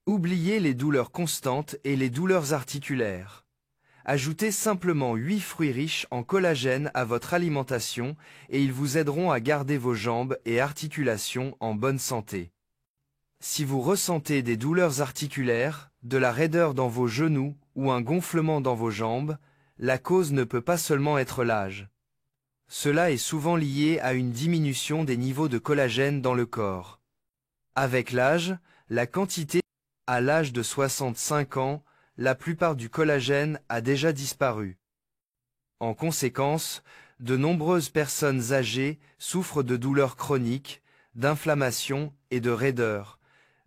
Oubliez les douleurs constantes et les douleurs articulaires. Ajoutez simplement 8 fruits riches en collagène à votre alimentation et ils vous aideront à garder vos jambes et articulations en bonne santé. Si vous ressentez des douleurs articulaires, de la raideur dans vos genoux ou un gonflement dans vos jambes, la cause ne peut pas seulement être l'âge. Cela est souvent lié à une diminution des niveaux de collagène dans le corps. Avec l'âge, la quantité, à l'âge de 65 ans, la plupart du collagène a déjà disparu. En conséquence, de nombreuses personnes âgées souffrent de douleurs chroniques, d'inflammation et de raideur,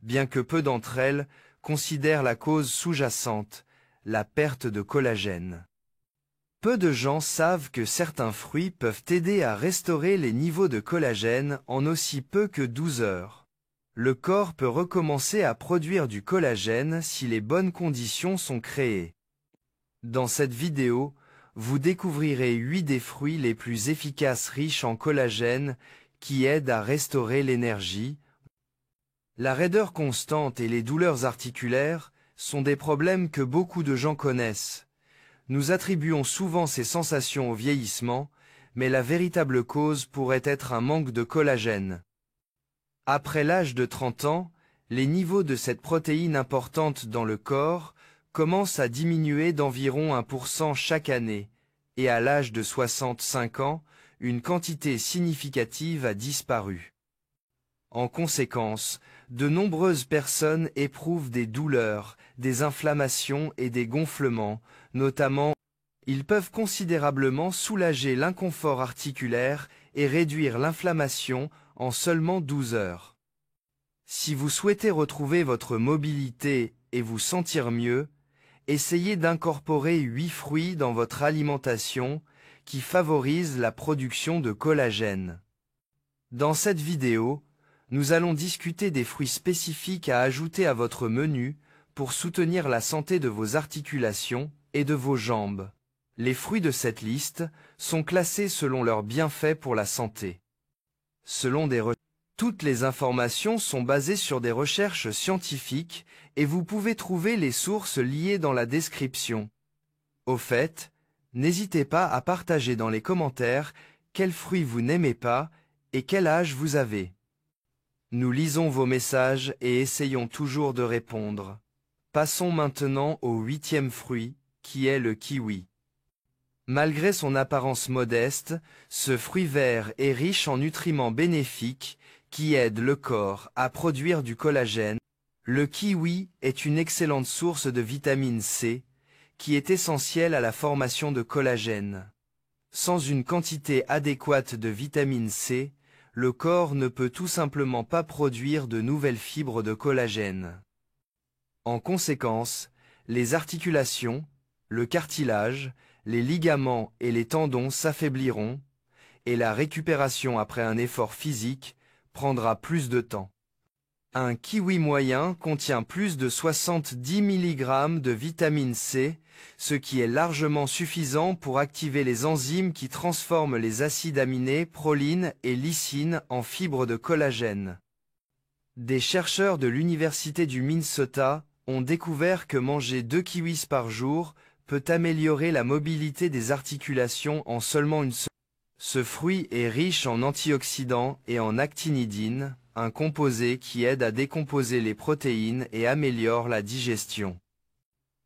bien que peu d'entre elles considèrent la cause sous-jacente, la perte de collagène. Peu de gens savent que certains fruits peuvent aider à restaurer les niveaux de collagène en aussi peu que 12 heures. Le corps peut recommencer à produire du collagène si les bonnes conditions sont créées. Dans cette vidéo, vous découvrirez 8 des fruits les plus efficaces riches en collagène qui aident à restaurer l'énergie. La raideur constante et les douleurs articulaires sont des problèmes que beaucoup de gens connaissent. Nous attribuons souvent ces sensations au vieillissement, mais la véritable cause pourrait être un manque de collagène. Après l'âge de 30 ans, les niveaux de cette protéine importante dans le corps commencent à diminuer d'environ 1% chaque année, et à l'âge de 65 ans, une quantité significative a disparu. En conséquence, de nombreuses personnes éprouvent des douleurs, des inflammations et des gonflements, notamment. Ils peuvent considérablement soulager l'inconfort articulaire et réduire l'inflammation en seulement 12 heures. Si vous souhaitez retrouver votre mobilité et vous sentir mieux, essayez d'incorporer 8 fruits dans votre alimentation qui favorisent la production de collagène. Dans cette vidéo, nous allons discuter des fruits spécifiques à ajouter à votre menu pour soutenir la santé de vos articulations et de vos jambes. Les fruits de cette liste sont classés selon leurs bienfaits pour la santé. Selon toutes les informations sont basées sur des recherches scientifiques et vous pouvez trouver les sources liées dans la description. Au fait, n'hésitez pas à partager dans les commentaires quels fruits vous n'aimez pas et quel âge vous avez. Nous lisons vos messages et essayons toujours de répondre. Passons maintenant au 8e fruit, qui est le kiwi. Malgré son apparence modeste, ce fruit vert est riche en nutriments bénéfiques qui aident le corps à produire du collagène. Le kiwi est une excellente source de vitamine C, qui est essentielle à la formation de collagène. Sans une quantité adéquate de vitamine C, le corps ne peut tout simplement pas produire de nouvelles fibres de collagène. En conséquence, les articulations, le cartilage, les ligaments et les tendons s'affaibliront, et la récupération après un effort physique prendra plus de temps. Un kiwi moyen contient plus de 70 mg de vitamine C, ce qui est largement suffisant pour activer les enzymes qui transforment les acides aminés proline et lysine en fibres de collagène. Des chercheurs de l'Université du Minnesota ont découvert que manger 2 kiwis par jour peut améliorer la mobilité des articulations en seulement une semaine. Ce fruit est riche en antioxydants et en actinidine, un composé qui aide à décomposer les protéines et améliore la digestion.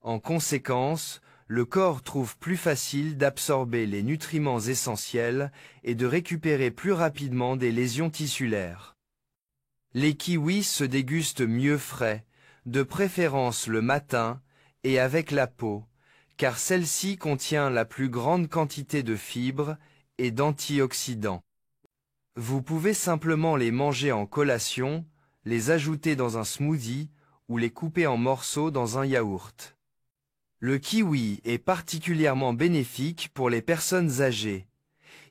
En conséquence, le corps trouve plus facile d'absorber les nutriments essentiels et de récupérer plus rapidement des lésions tissulaires. Les kiwis se dégustent mieux frais, de préférence le matin et avec la peau, car celle-ci contient la plus grande quantité de fibres et d'antioxydants. Vous pouvez simplement les manger en collation, les ajouter dans un smoothie ou les couper en morceaux dans un yaourt. Le kiwi est particulièrement bénéfique pour les personnes âgées.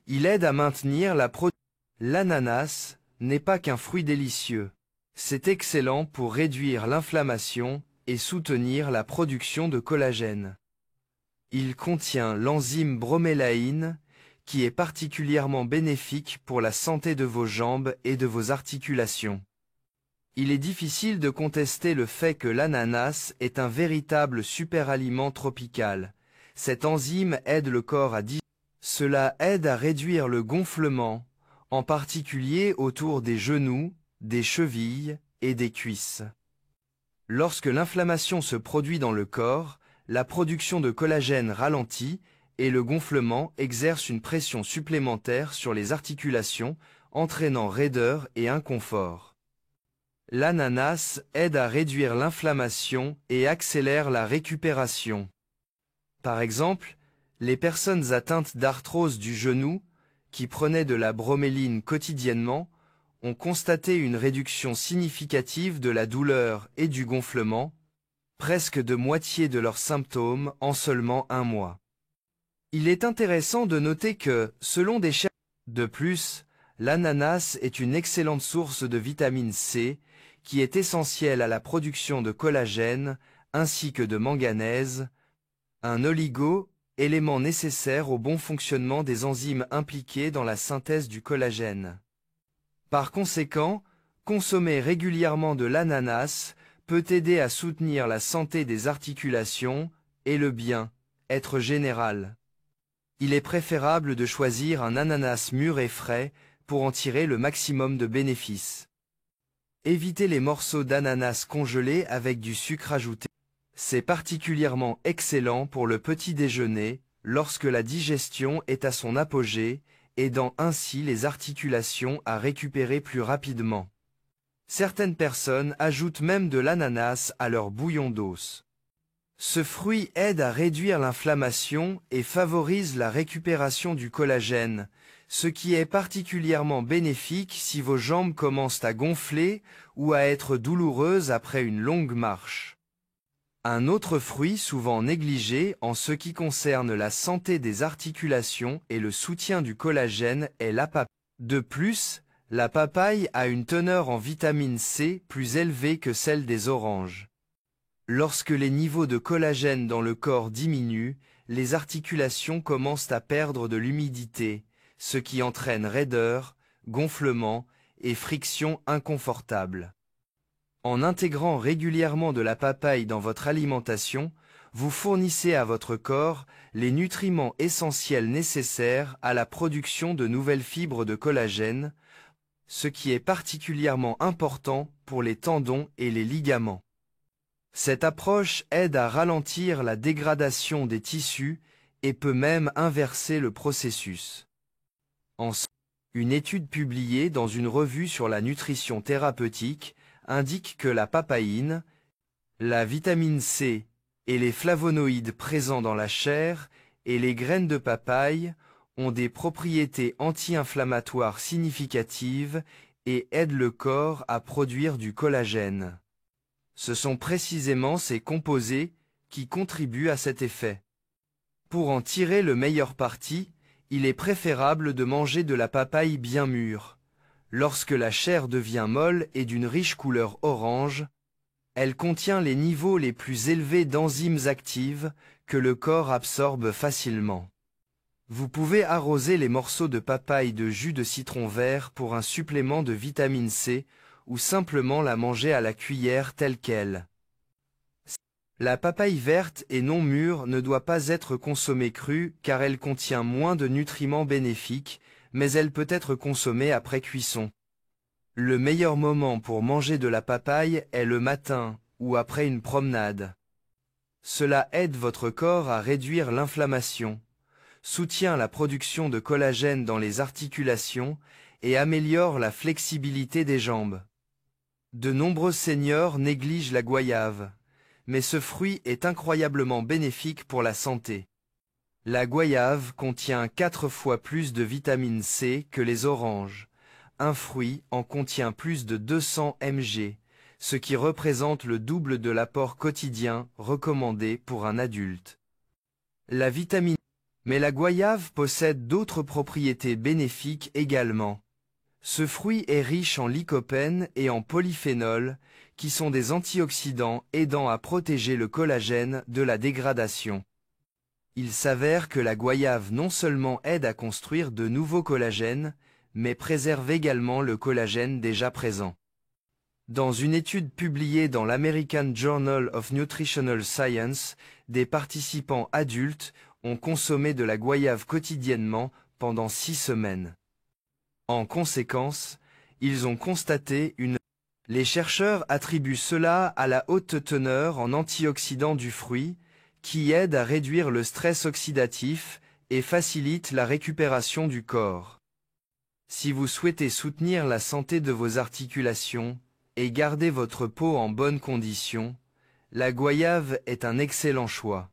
Il aide à maintenir la protéine. L'ananas n'est pas qu'un fruit délicieux. C'est excellent pour réduire l'inflammation et soutenir la production de collagène. Il contient l'enzyme bromélaïne, qui est particulièrement bénéfique pour la santé de vos jambes et de vos articulations. Il est difficile de contester le fait que l'ananas est un véritable superaliment tropical. Cette enzyme aide le corps à digérer. Cela aide à réduire le gonflement, en particulier autour des genoux, des chevilles et des cuisses. Lorsque l'inflammation se produit dans le corps, la production de collagène ralentit et le gonflement exerce une pression supplémentaire sur les articulations, entraînant raideur et inconfort. L'ananas aide à réduire l'inflammation et accélère la récupération. Par exemple, les personnes atteintes d'arthrose du genou, qui prenaient de la broméline quotidiennement, ont constaté une réduction significative de la douleur et du gonflement, presque de moitié de leurs symptômes en seulement un mois. Il est intéressant de noter que, selon des chercheurs, de plus, l'ananas est une excellente source de vitamine C, qui est essentielle à la production de collagène, ainsi que de manganèse, un élément nécessaire au bon fonctionnement des enzymes impliquées dans la synthèse du collagène. Par conséquent, consommer régulièrement de l'ananas peut aider à soutenir la santé des articulations et le bien-être général. Il est préférable de choisir un ananas mûr et frais pour en tirer le maximum de bénéfices. Évitez les morceaux d'ananas congelés avec du sucre ajouté. C'est particulièrement excellent pour le petit déjeuner, lorsque la digestion est à son apogée, aidant ainsi les articulations à récupérer plus rapidement. Certaines personnes ajoutent même de l'ananas à leur bouillon d'os. Ce fruit aide à réduire l'inflammation et favorise la récupération du collagène, ce qui est particulièrement bénéfique si vos jambes commencent à gonfler ou à être douloureuses après une longue marche. Un autre fruit souvent négligé en ce qui concerne la santé des articulations et le soutien du collagène est la papaye. De plus, la papaye a une teneur en vitamine C plus élevée que celle des oranges. Lorsque les niveaux de collagène dans le corps diminuent, les articulations commencent à perdre de l'humidité, ce qui entraîne raideur, gonflement et friction inconfortable. En intégrant régulièrement de la papaye dans votre alimentation, vous fournissez à votre corps les nutriments essentiels nécessaires à la production de nouvelles fibres de collagène, ce qui est particulièrement important pour les tendons et les ligaments. Cette approche aide à ralentir la dégradation des tissus et peut même inverser le processus. Une étude publiée dans une revue sur la nutrition thérapeutique indique que la papaïne, la vitamine C et les flavonoïdes présents dans la chair et les graines de papaye ont des propriétés anti-inflammatoires significatives et aident le corps à produire du collagène. Ce sont précisément ces composés qui contribuent à cet effet. Pour en tirer le meilleur parti, il est préférable de manger de la papaye bien mûre. Lorsque la chair devient molle et d'une riche couleur orange, elle contient les niveaux les plus élevés d'enzymes actives que le corps absorbe facilement. Vous pouvez arroser les morceaux de papaye de jus de citron vert pour un supplément de vitamine C ou simplement la manger à la cuillère telle qu'elle. La papaye verte et non mûre ne doit pas être consommée crue car elle contient moins de nutriments bénéfiques, mais elle peut être consommée après cuisson. Le meilleur moment pour manger de la papaye est le matin ou après une promenade. Cela aide votre corps à réduire l'inflammation, soutient la production de collagène dans les articulations et améliore la flexibilité des jambes. De nombreux seniors négligent la goyave, mais ce fruit est incroyablement bénéfique pour la santé. La goyave contient 4 fois plus de vitamine C que les oranges. Un fruit en contient plus de 200 mg, ce qui représente le double de l'apport quotidien recommandé pour un adulte. Mais la goyave possède d'autres propriétés bénéfiques également. Ce fruit est riche en lycopène et en polyphénol, qui sont des antioxydants aidant à protéger le collagène de la dégradation. Il s'avère que la goyave non seulement aide à construire de nouveaux collagènes, mais préserve également le collagène déjà présent. Dans une étude publiée dans l'American Journal of Nutritional Science, des participants adultes ont consommé de la goyave quotidiennement pendant 6 semaines. En conséquence, ils ont constaté une... Les chercheurs attribuent cela à la haute teneur en antioxydants du fruit, qui aide à réduire le stress oxydatif et facilite la récupération du corps. Si vous souhaitez soutenir la santé de vos articulations et garder votre peau en bonne condition, la goyave est un excellent choix.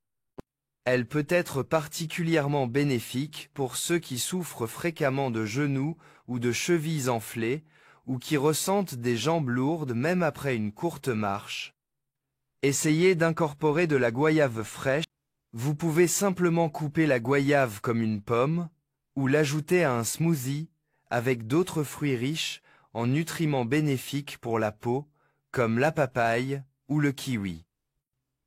Elle peut être particulièrement bénéfique pour ceux qui souffrent fréquemment de genoux ou de chevilles enflées ou qui ressentent des jambes lourdes même après une courte marche. Essayez d'incorporer de la goyave fraîche. Vous pouvez simplement couper la goyave comme une pomme ou l'ajouter à un smoothie avec d'autres fruits riches en nutriments bénéfiques pour la peau, comme la papaye ou le kiwi.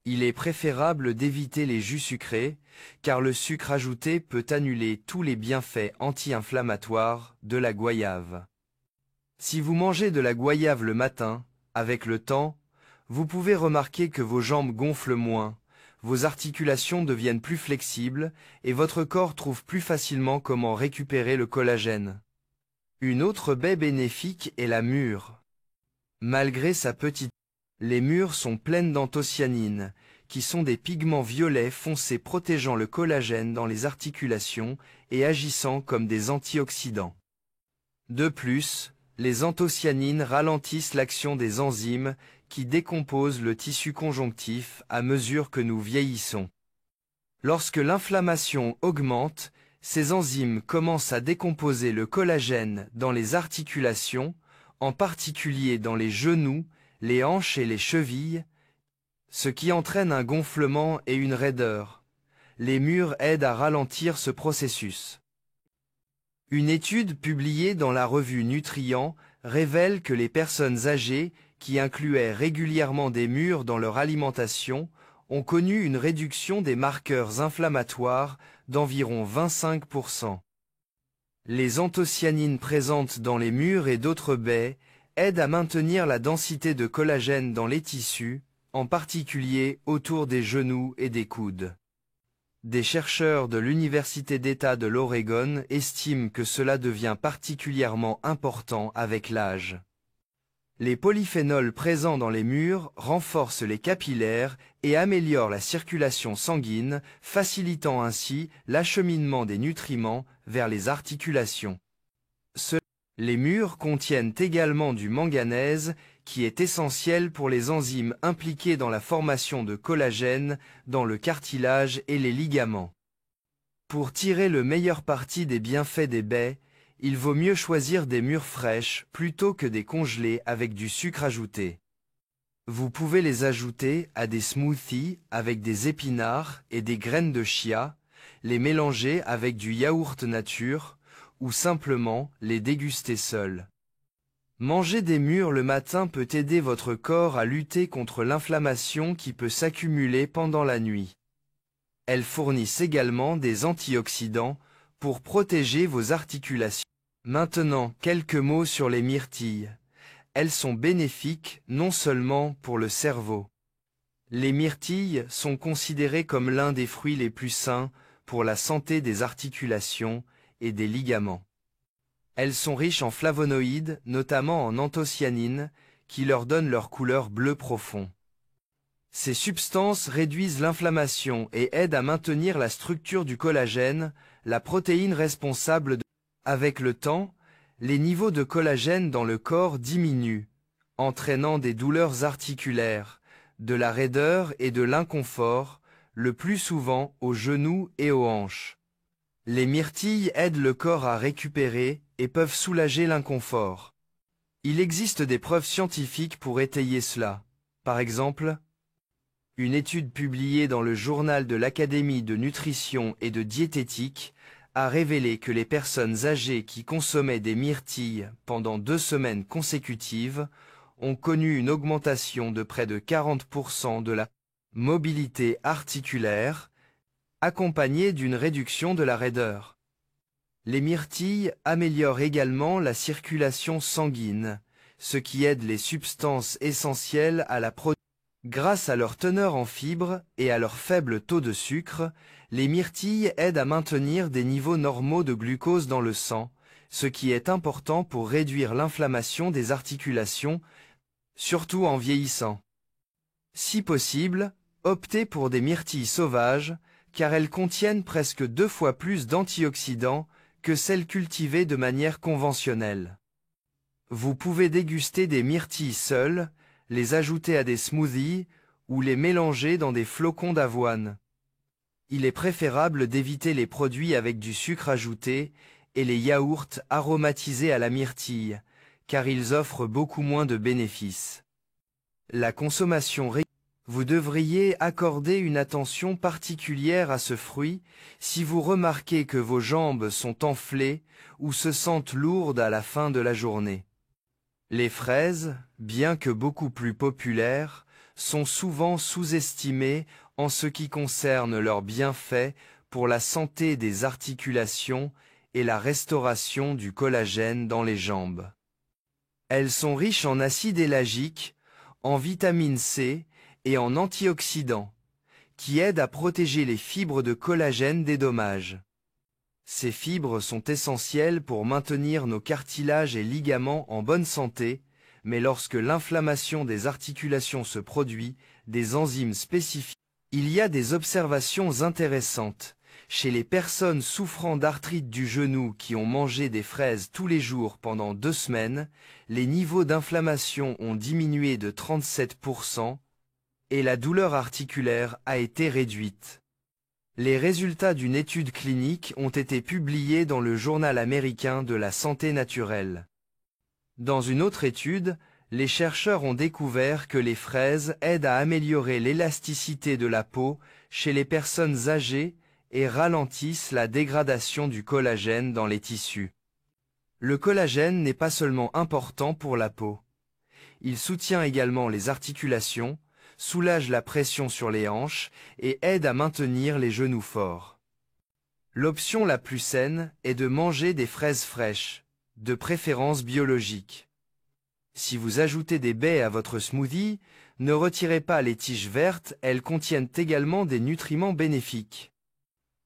Il est préférable d'éviter les jus sucrés, car le sucre ajouté peut annuler tous les bienfaits anti-inflammatoires de la goyave. Si vous mangez de la goyave le matin, avec le temps, vous pouvez remarquer que vos jambes gonflent moins, vos articulations deviennent plus flexibles et votre corps trouve plus facilement comment récupérer le collagène. Une autre baie bénéfique est la mûre. Malgré sa petite, les mûres sont pleines d'anthocyanines, qui sont des pigments violets foncés protégeant le collagène dans les articulations et agissant comme des antioxydants. De plus, les anthocyanines ralentissent l'action des enzymes qui décomposent le tissu conjonctif à mesure que nous vieillissons. Lorsque l'inflammation augmente, ces enzymes commencent à décomposer le collagène dans les articulations, en particulier dans les genoux, les hanches et les chevilles, ce qui entraîne un gonflement et une raideur. Les mûres aident à ralentir ce processus. Une étude publiée dans la revue Nutrient révèle que les personnes âgées qui incluaient régulièrement des mûres dans leur alimentation ont connu une réduction des marqueurs inflammatoires d'environ 25%. Les anthocyanines présentes dans les mûres et d'autres baies aident à maintenir la densité de collagène dans les tissus, en particulier autour des genoux et des coudes. Des chercheurs de l'Université d'État de l'Oregon estiment que cela devient particulièrement important avec l'âge. Les polyphénols présents dans les mûres renforcent les capillaires et améliorent la circulation sanguine, facilitant ainsi l'acheminement des nutriments vers les articulations. Les mûres contiennent également du manganèse, qui est essentiel pour les enzymes impliquées dans la formation de collagène dans le cartilage et les ligaments. Pour tirer le meilleur parti des bienfaits des baies, il vaut mieux choisir des mûres fraîches plutôt que des congelées avec du sucre ajouté. Vous pouvez les ajouter à des smoothies avec des épinards et des graines de chia, les mélanger avec du yaourt nature ou simplement les déguster seuls. Manger des mûres le matin peut aider votre corps à lutter contre l'inflammation qui peut s'accumuler pendant la nuit. Elles fournissent également des antioxydants pour protéger vos articulations. Maintenant, quelques mots sur les myrtilles. Elles sont bénéfiques non seulement pour le cerveau. Les myrtilles sont considérées comme l'un des fruits les plus sains pour la santé des articulations et des ligaments. Elles sont riches en flavonoïdes, notamment en anthocyanines, qui leur donnent leur couleur bleu profond. Ces substances réduisent l'inflammation et aident à maintenir la structure du collagène, la protéine responsable de... Avec le temps, les niveaux de collagène dans le corps diminuent, entraînant des douleurs articulaires, de la raideur et de l'inconfort, le plus souvent aux genoux et aux hanches. Les myrtilles aident le corps à récupérer et peuvent soulager l'inconfort. Il existe des preuves scientifiques pour étayer cela. Par exemple, une étude publiée dans le journal de l'Académie de nutrition et de diététique a révélé que les personnes âgées qui consommaient des myrtilles pendant 2 semaines consécutives ont connu une augmentation de près de 40% de la mobilité articulaire, accompagnée d'une réduction de la raideur. Les myrtilles améliorent également la circulation sanguine, ce qui aide les substances essentielles à la production. Grâce à leur teneur en fibres et à leur faible taux de sucre, les myrtilles aident à maintenir des niveaux normaux de glucose dans le sang, ce qui est important pour réduire l'inflammation des articulations, surtout en vieillissant. Si possible, optez pour des myrtilles sauvages, car elles contiennent presque 2 fois plus d'antioxydants que celles cultivées de manière conventionnelle. Vous pouvez déguster des myrtilles seules, les ajouter à des smoothies ou les mélanger dans des flocons d'avoine. Il est préférable d'éviter les produits avec du sucre ajouté et les yaourts aromatisés à la myrtille, car ils offrent beaucoup moins de bénéfices. La consommation régulière. Vous devriez accorder une attention particulière à ce fruit si vous remarquez que vos jambes sont enflées ou se sentent lourdes à la fin de la journée. Les fraises, bien que beaucoup plus populaires, sont souvent sous-estimées en ce qui concerne leurs bienfaits pour la santé des articulations et la restauration du collagène dans les jambes. Elles sont riches en acide éllagique, en vitamine C et en antioxydants, qui aident à protéger les fibres de collagène des dommages. Ces fibres sont essentielles pour maintenir nos cartilages et ligaments en bonne santé, mais lorsque l'inflammation des articulations se produit, des enzymes spécifiques. Il y a des observations intéressantes. Chez les personnes souffrant d'arthrite du genou qui ont mangé des fraises tous les jours pendant 2 semaines, les niveaux d'inflammation ont diminué de 37% et la douleur articulaire a été réduite. Les résultats d'une étude clinique ont été publiés dans le Journal américain de la santé naturelle. Dans une autre étude, les chercheurs ont découvert que les fraises aident à améliorer l'élasticité de la peau chez les personnes âgées et ralentissent la dégradation du collagène dans les tissus. Le collagène n'est pas seulement important pour la peau. Il soutient également les articulations, soulage la pression sur les hanches et aide à maintenir les genoux forts. L'option la plus saine est de manger des fraises fraîches, de préférence biologiques. Si vous ajoutez des baies à votre smoothie, ne retirez pas les tiges vertes, elles contiennent également des nutriments bénéfiques.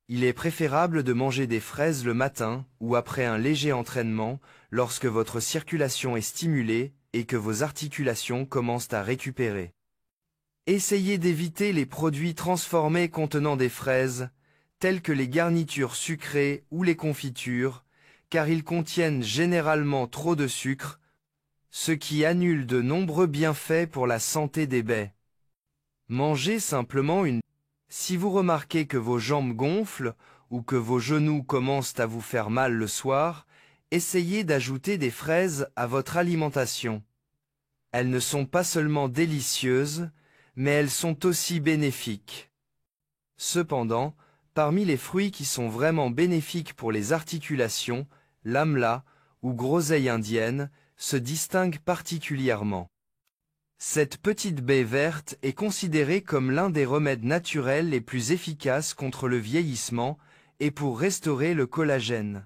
Il est préférable de manger des fraises le matin ou après un léger entraînement lorsque votre circulation est stimulée et que vos articulations commencent à récupérer. Essayez d'éviter les produits transformés contenant des fraises, tels que les garnitures sucrées ou les confitures, car ils contiennent généralement trop de sucre, ce qui annule de nombreux bienfaits pour la santé des baies. Mangez simplement une. Si vous remarquez que vos jambes gonflent ou que vos genoux commencent à vous faire mal le soir, essayez d'ajouter des fraises à votre alimentation. Elles ne sont pas seulement délicieuses, mais elles sont aussi bénéfiques. Cependant, parmi les fruits qui sont vraiment bénéfiques pour les articulations, l'amla ou groseille indienne se distingue particulièrement. Cette petite baie verte est considérée comme l'un des remèdes naturels les plus efficaces contre le vieillissement et pour restaurer le collagène.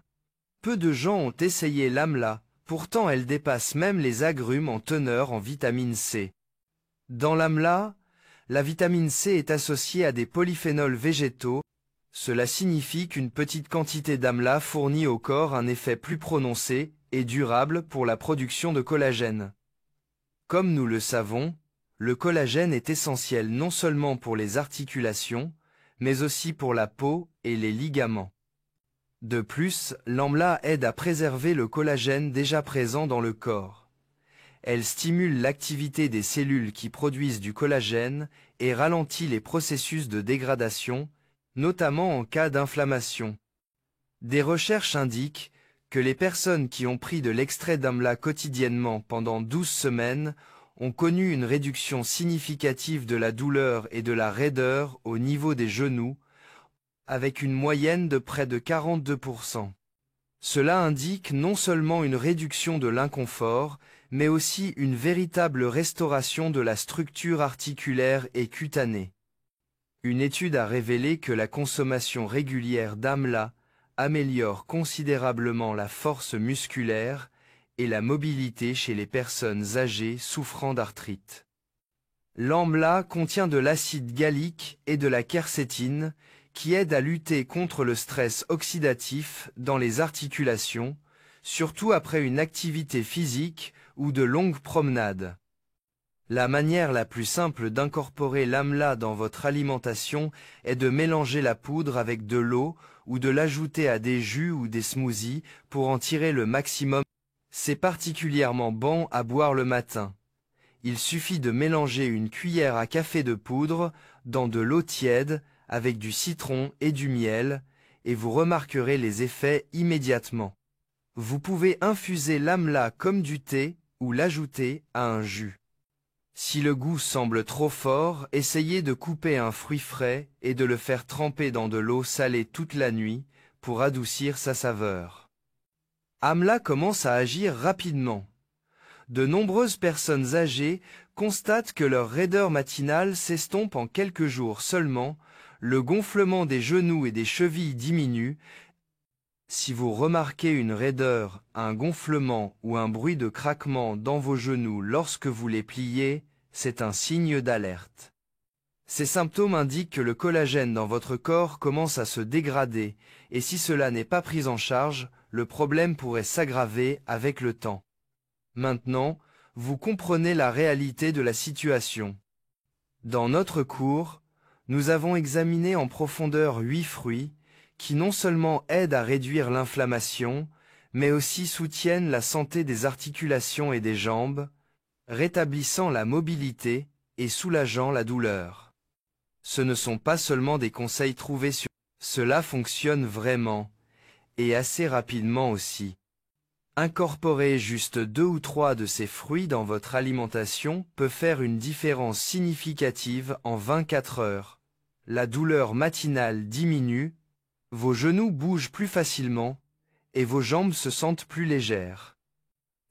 Peu de gens ont essayé l'amla, pourtant elle dépasse même les agrumes en teneur en vitamine C. Dans l'amla, la vitamine C est associée à des polyphénols végétaux. Cela signifie qu'une petite quantité d'amla fournit au corps un effet plus prononcé et durable pour la production de collagène. Comme nous le savons, le collagène est essentiel non seulement pour les articulations, mais aussi pour la peau et les ligaments. De plus, l'amla aide à préserver le collagène déjà présent dans le corps. Elle stimule l'activité des cellules qui produisent du collagène et ralentit les processus de dégradation, notamment en cas d'inflammation. Des recherches indiquent que les personnes qui ont pris de l'extrait d'amla quotidiennement pendant 12 semaines ont connu une réduction significative de la douleur et de la raideur au niveau des genoux, avec une moyenne de près de 42%. Cela indique non seulement une réduction de l'inconfort, mais aussi une véritable restauration de la structure articulaire et cutanée. Une étude a révélé que la consommation régulière d'amla améliore considérablement la force musculaire et la mobilité chez les personnes âgées souffrant d'arthrite. L'amla contient de l'acide gallique et de la quercétine qui aident à lutter contre le stress oxydatif dans les articulations, surtout après une activité physique ou de longues promenades. La manière la plus simple d'incorporer l'amla dans votre alimentation est de mélanger la poudre avec de l'eau ou de l'ajouter à des jus ou des smoothies pour en tirer le maximum. C'est particulièrement bon à boire le matin. Il suffit de mélanger une cuillère à café de poudre dans de l'eau tiède avec du citron et du miel, et vous remarquerez les effets immédiatement. Vous pouvez infuser l'amla comme du thé ou l'ajouter à un jus. Si le goût semble trop fort, essayez de couper un fruit frais et de le faire tremper dans de l'eau salée toute la nuit pour adoucir sa saveur. Amla commence à agir rapidement. De nombreuses personnes âgées constatent que leur raideur matinale s'estompe en quelques jours seulement, le gonflement des genoux et des chevilles diminue. Si vous remarquez une raideur, un gonflement ou un bruit de craquement dans vos genoux lorsque vous les pliez, c'est un signe d'alerte. Ces symptômes indiquent que le collagène dans votre corps commence à se dégrader, et si cela n'est pas pris en charge, le problème pourrait s'aggraver avec le temps. Maintenant, vous comprenez la réalité de la situation. Dans notre cours, nous avons examiné en profondeur 8 fruits qui non seulement aident à réduire l'inflammation, mais aussi soutiennent la santé des articulations et des jambes, rétablissant la mobilité et soulageant la douleur. Ce ne sont pas seulement des conseils trouvés sur... Cela fonctionne vraiment, et assez rapidement aussi. Incorporer juste 2 ou 3 de ces fruits dans votre alimentation peut faire une différence significative en 24 heures. La douleur matinale diminue, vos genoux bougent plus facilement, et vos jambes se sentent plus légères.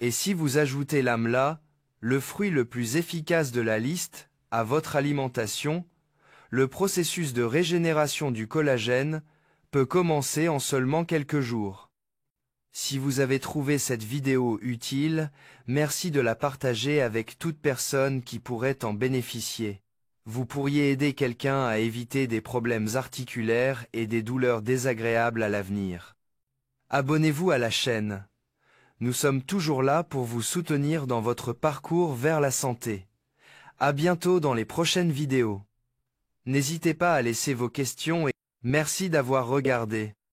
Et si vous ajoutez l'amla, le fruit le plus efficace de la liste, à votre alimentation, le processus de régénération du collagène peut commencer en seulement quelques jours. Si vous avez trouvé cette vidéo utile, merci de la partager avec toute personne qui pourrait en bénéficier. Vous pourriez aider quelqu'un à éviter des problèmes articulaires et des douleurs désagréables à l'avenir. Abonnez-vous à la chaîne. Nous sommes toujours là pour vous soutenir dans votre parcours vers la santé. À bientôt dans les prochaines vidéos. N'hésitez pas à laisser vos questions et merci d'avoir regardé.